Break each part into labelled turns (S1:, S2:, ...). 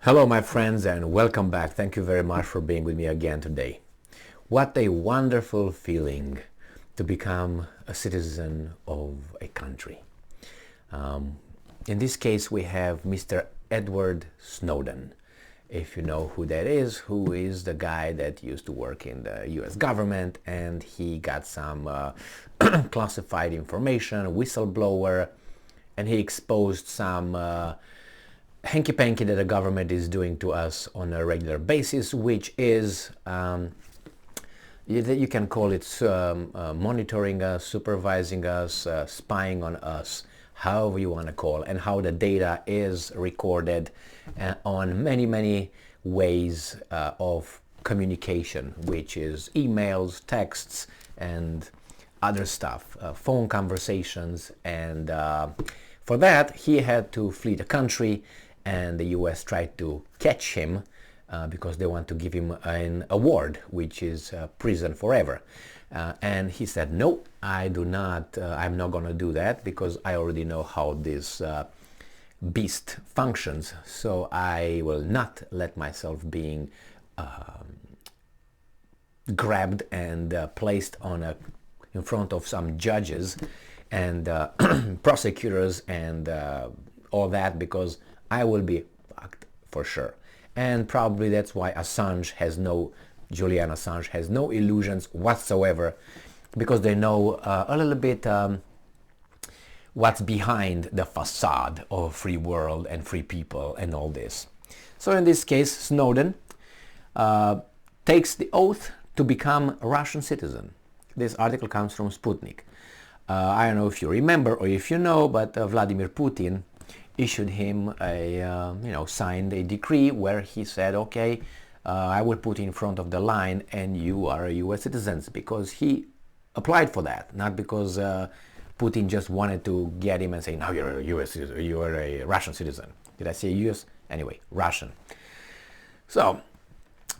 S1: Hello my friends and welcome back. Thank you very much for being with me again today. What a wonderful feeling to become a citizen of a country. In this case we have Mr. Edward Snowden. If you know who that is, who is the guy that used to work in the US government and he got some classified information, whistleblower, and he exposed some hanky-panky that the government is doing to us on a regular basis, which is, you can call it monitoring us, supervising us, spying on us, however you want to call, and how the data is recorded on many ways of communication, which is emails, texts, and other stuff, phone conversations, and for that he had to flee the country. And the US tried to catch him because they want to give him an award, which is prison forever. And he said, no, I do not, I'm not going to do that because I already know how this beast functions. So I will not let myself being grabbed and placed on in front of some judges and prosecutors and all that, because I will be fucked for sure. And probably that's why Julian Assange has no illusions whatsoever, because they know a little bit what's behind the facade of a free world and free people and all this. So in this case, Snowden takes the oath to become a Russian citizen. This article comes from Sputnik. I don't know if you remember or if you know, but Vladimir Putin issued him signed a decree where he said, okay, I will put you in front of the line and you are a US citizen, because he applied for that, not because Putin just wanted to get him and say, now you're a US citizen, you are a Russian citizen. Did I say US? Anyway, Russian. So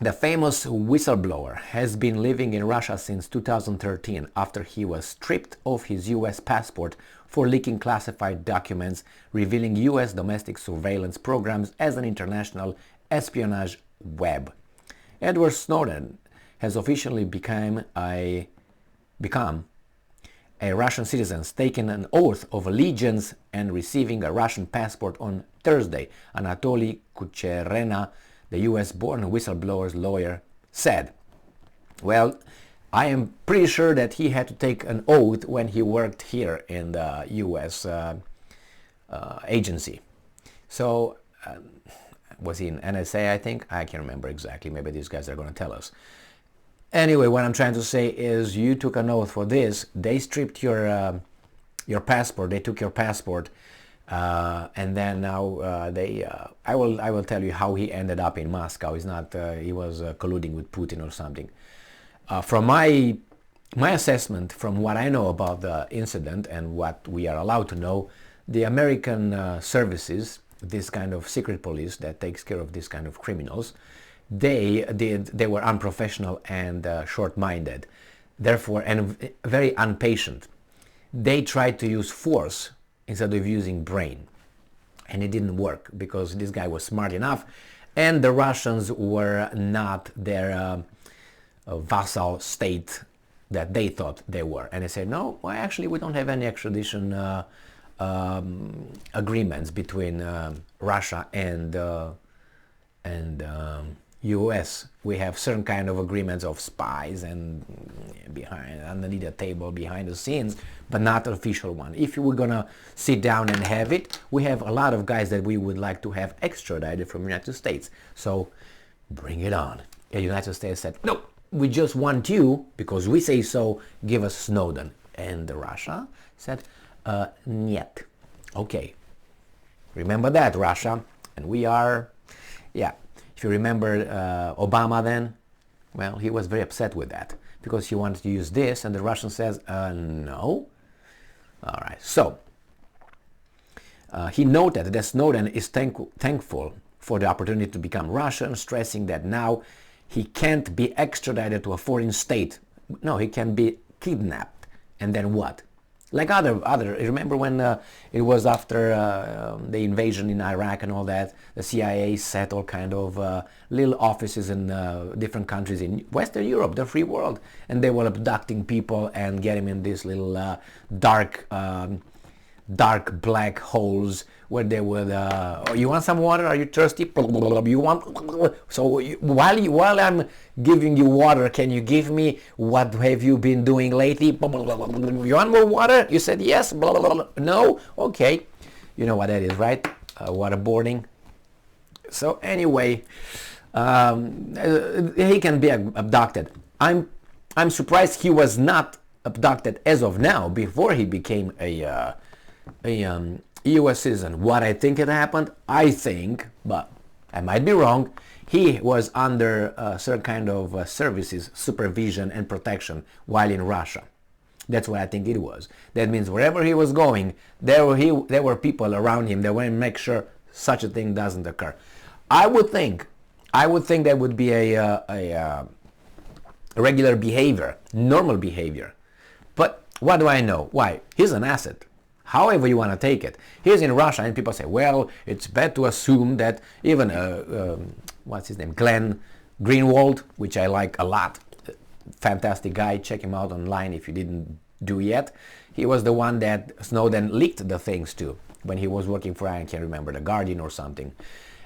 S1: the famous whistleblower has been living in Russia since 2013 after he was stripped of his US passport for leaking classified documents revealing US domestic surveillance programs as an international espionage web. Edward Snowden has officially become a Russian citizen, taking an oath of allegiance and receiving a Russian passport on Thursday. Anatoly Kucherena, the US-born whistleblower's lawyer, said. Well, I am pretty sure that he had to take an oath when he worked here in the US agency. So, was he in NSA, I think? I can't remember exactly. Maybe these guys are going to tell us. Anyway, what I'm trying to say is you took an oath for this. They stripped your passport. They took your passport. And then now I will tell you how he ended up in Moscow. He's not he was colluding with Putin or something. From my assessment, from what I know about the incident and what we are allowed to know, the American services, this kind of secret police that takes care of this kind of criminals, they were unprofessional and short-minded, therefore, and very impatient. They tried to use force instead of using brain, and it didn't work because this guy was smart enough and the Russians were not their vassal state that they thought they were, and they said, no, well, actually we don't have any extradition agreements between Russia and US. We have certain kind of agreements of spies and underneath the table, behind the scenes, but not an official one. If you were gonna sit down and have it, we have a lot of guys that we would like to have extradited from the United States. So bring it on. The United States said, no, we just want you, because we say so, give us Snowden. And Russia said, niet. Okay, remember that, Russia. And we are, yeah. If you remember Obama then, well, he was very upset with that because he wanted to use this, and the Russian says, no. All right, so he noted that Snowden is thankful for the opportunity to become Russian, stressing that now he can't be extradited to a foreign state. No, he can be kidnapped. And then what? Like other. Remember when it was after the invasion in Iraq and all that, the CIA set all kind of little offices in different countries in Western Europe, the free world, and they were abducting people and getting in these little dark black holes where they would oh, you want some water, are you thirsty, you want, so while I'm giving you water, can you give me what have you been doing lately, you want more water, you said yes, no, okay, you know what that is, right? Waterboarding. So anyway, he can be abducted. I'm surprised he was not abducted as of now, before he became a U.S. citizen. What I think it happened, I think, but I might be wrong, he was under certain kind of services, supervision and protection while in Russia. That's what I think it was. That means wherever he was going, there were people around him that want to make sure such a thing doesn't occur. I would think that would be a regular behavior, normal behavior. But what do I know? Why? He's an asset. However you want to take it. He's in Russia and people say, well, it's bad to assume that even, what's his name, Glenn Greenwald, which I like a lot, fantastic guy, check him out online if you didn't do yet. He was the one that Snowden leaked the things to when he was working for, I can't remember, The Guardian or something.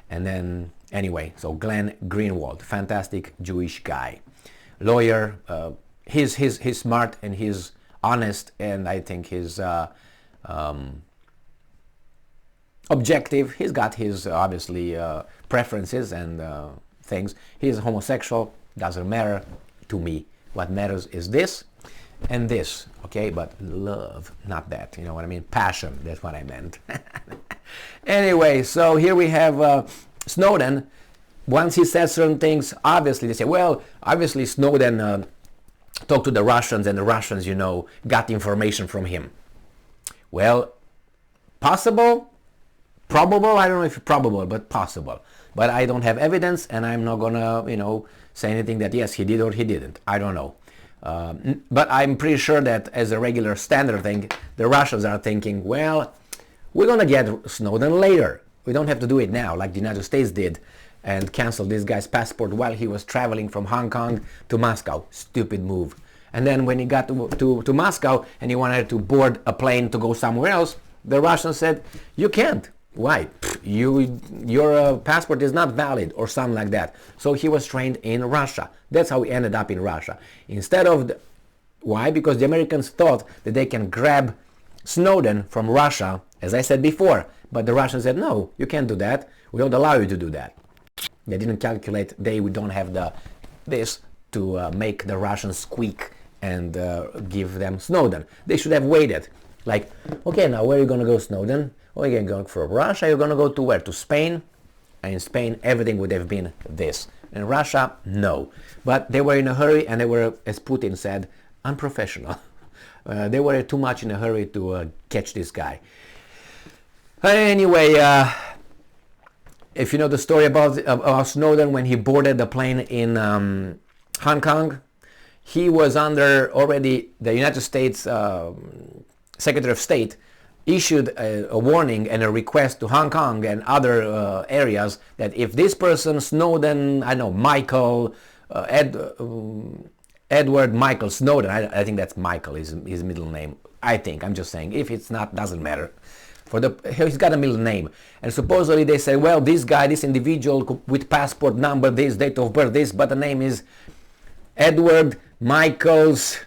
S1: And then, anyway, so Glenn Greenwald, fantastic Jewish guy. Lawyer, he's smart and he's honest, and I think he's objective. He's got his obviously preferences and things. He's homosexual, doesn't matter to me. What matters is this and this, okay? But love, not that, you know what I mean? Passion, that's what I meant. Anyway, so here we have Snowden. Once he says certain things, obviously they say, well, obviously Snowden talked to the Russians and the Russians, you know, got information from him. Well, possible, probable, I don't know if probable, but possible. But I don't have evidence, and I'm not gonna, you know, say anything that yes, he did or he didn't. I don't know. But I'm pretty sure that as a regular standard thing, the Russians are thinking, well, we're gonna get Snowden later. We don't have to do it now, like the United States did, and cancel this guy's passport while he was traveling from Hong Kong to Moscow. Stupid move. And then when he got to Moscow and he wanted to board a plane to go somewhere else, the Russians said, you can't. Why? Your passport is not valid or something like that. So he was trained in Russia. That's how he ended up in Russia. Instead of, why? Because the Americans thought that they can grab Snowden from Russia, as I said before. But the Russians said, no, you can't do that. We don't allow you to do that. They didn't calculate, they don't have this to make the Russians squeak and give them Snowden. They should have waited. Like, okay, now where are you going to go, Snowden? Oh, you're going for Russia, you're going to go to where? To Spain? And in Spain, everything would have been this. In Russia, no. But they were in a hurry, and they were, as Putin said, unprofessional. They were too much in a hurry to catch this guy. Anyway, if you know the story about Snowden, when he boarded the plane in Hong Kong, he was under already the United States Secretary of State issued a warning and a request to Hong Kong and other areas that if this person, Snowden, I know, Michael, Edward Michael Snowden, I think that's Michael, his middle name, I think, I'm just saying, if it's not, doesn't matter. He's got a middle name, and supposedly they say, well, this guy, this individual with passport number, this, date of birth, this, but the name is Edward Michaels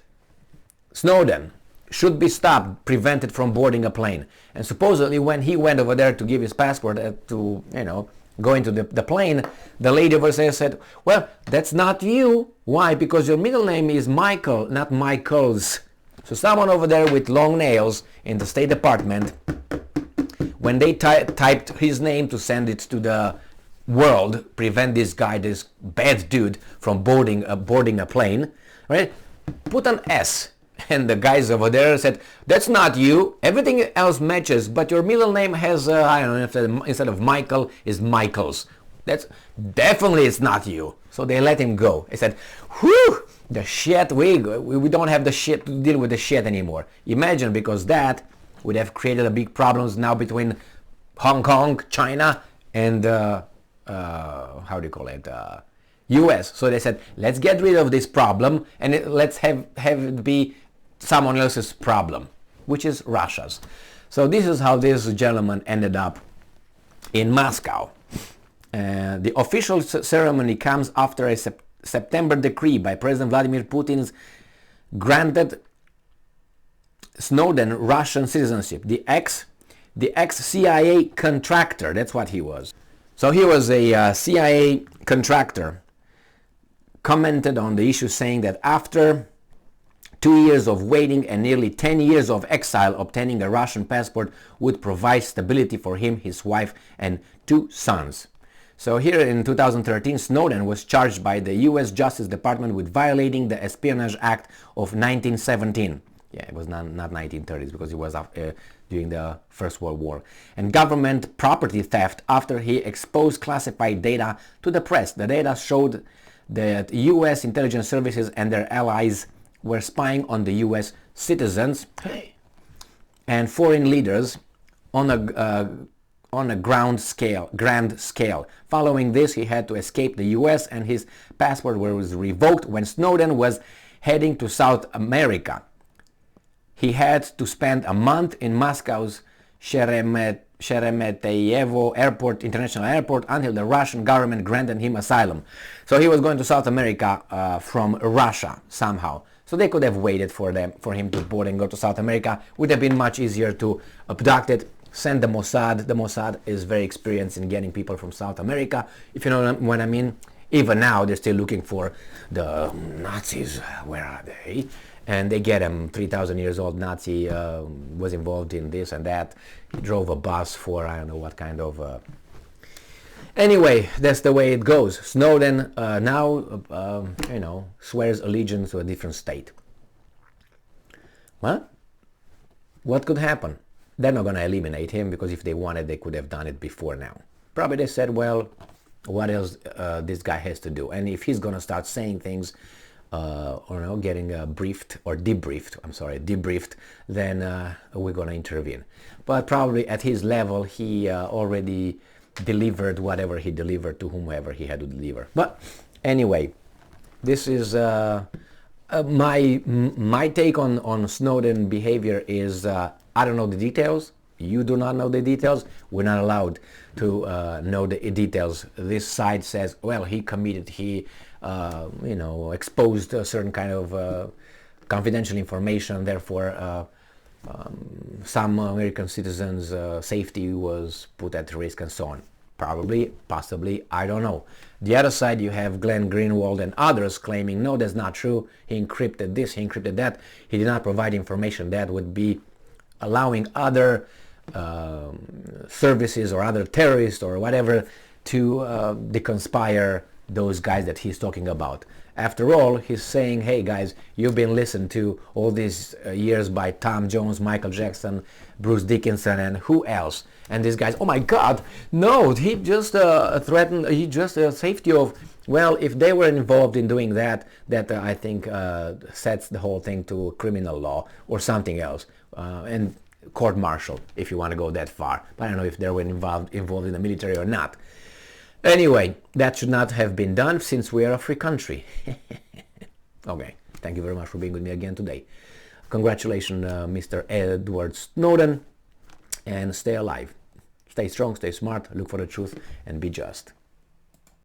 S1: Snowden, should be stopped, prevented from boarding a plane. And supposedly when he went over there to give his passport to, you know, go into the plane, the lady over there said, well, that's not you. Why? Because your middle name is Michael, not Michaels. So someone over there with long nails in the State Department, when they typed his name to send it to the world, prevent this guy, this bad dude, from boarding a plane, right? Put an S. And the guys over there said, that's not you. Everything else matches, but your middle name has, I don't know, instead of Michael, is Michaels. That's definitely it's not you. So they let him go. They said, whew, the shit, we don't have the shit to deal with the shit anymore. Imagine, because that would have created a big problems now between Hong Kong, China, and how do you call it, US. So they said, let's get rid of this problem and let's have it be someone else's problem, which is Russia's. So this is how this gentleman ended up in Moscow. The official ceremony comes after a September decree by President Vladimir Putin's granted Snowden Russian citizenship. The ex-CIA contractor, that's what he was. So he was a CIA contractor, commented on the issue saying that after 2 years of waiting and nearly 10 years of exile, obtaining a Russian passport would provide stability for him, his wife, and 2 sons. So here in 2013, Snowden was charged by the US Justice Department with violating the Espionage Act of 1917. Yeah, it was not 1930s, because it was during the First World War. And government property theft after he exposed classified data to the press. The data showed that US intelligence services and their allies were spying on the US citizens and foreign leaders on a grand scale. Following this, he had to escape the US and his passport was revoked when Snowden was heading to South America. He had to spend a month in Moscow's Sheremetyevo International Airport until the Russian government granted him asylum. So he was going to South America from Russia somehow. So they could have waited for him to board and go to South America. Would have been much easier to abduct it, send the Mossad. The Mossad is very experienced in getting people from South America, if you know what I mean. Even now, they're still looking for the Nazis. Where are they? And they get him. 3,000 years old Nazi was involved in this and that. He drove a bus for I don't know what kind of... Anyway, that's the way it goes. Snowden now, swears allegiance to a different state. Well, what could happen? They're not going to eliminate him, because if they wanted, they could have done it before now. Probably they said, well, what else this guy has to do? And if he's going to start saying things, getting debriefed, then we're going to intervene. But probably at his level, he already delivered whatever he delivered to whomever he had to deliver. But anyway, this is my take on Snowden behavior is I don't know the details. You do not know the details. We're not allowed to know the details. This side says, well, he exposed a certain kind of confidential information, therefore some American citizens' safety was put at risk and so on. Probably, possibly, I don't know. The other side, you have Glenn Greenwald and others claiming, no, that's not true. He encrypted this, he encrypted that. He did not provide information that would be allowing other services or other terrorists or whatever to deconspire those guys that he's talking about. After all, he's saying, hey guys, you've been listened to all these years by Tom Jones, Michael Jackson, Bruce Dickinson, and who else? And these guys, oh my God, no, he just threatened, he just safety of, well, if they were involved in doing that, I think sets the whole thing to criminal law or something else. And court-martial, if you want to go that far. But I don't know if they were involved in the military or not. Anyway, that should not have been done since we are a free country. Okay, thank you very much for being with me again today. Congratulations, Mr. Edward Snowden, and stay alive. Stay strong, stay smart, look for the truth, and be just.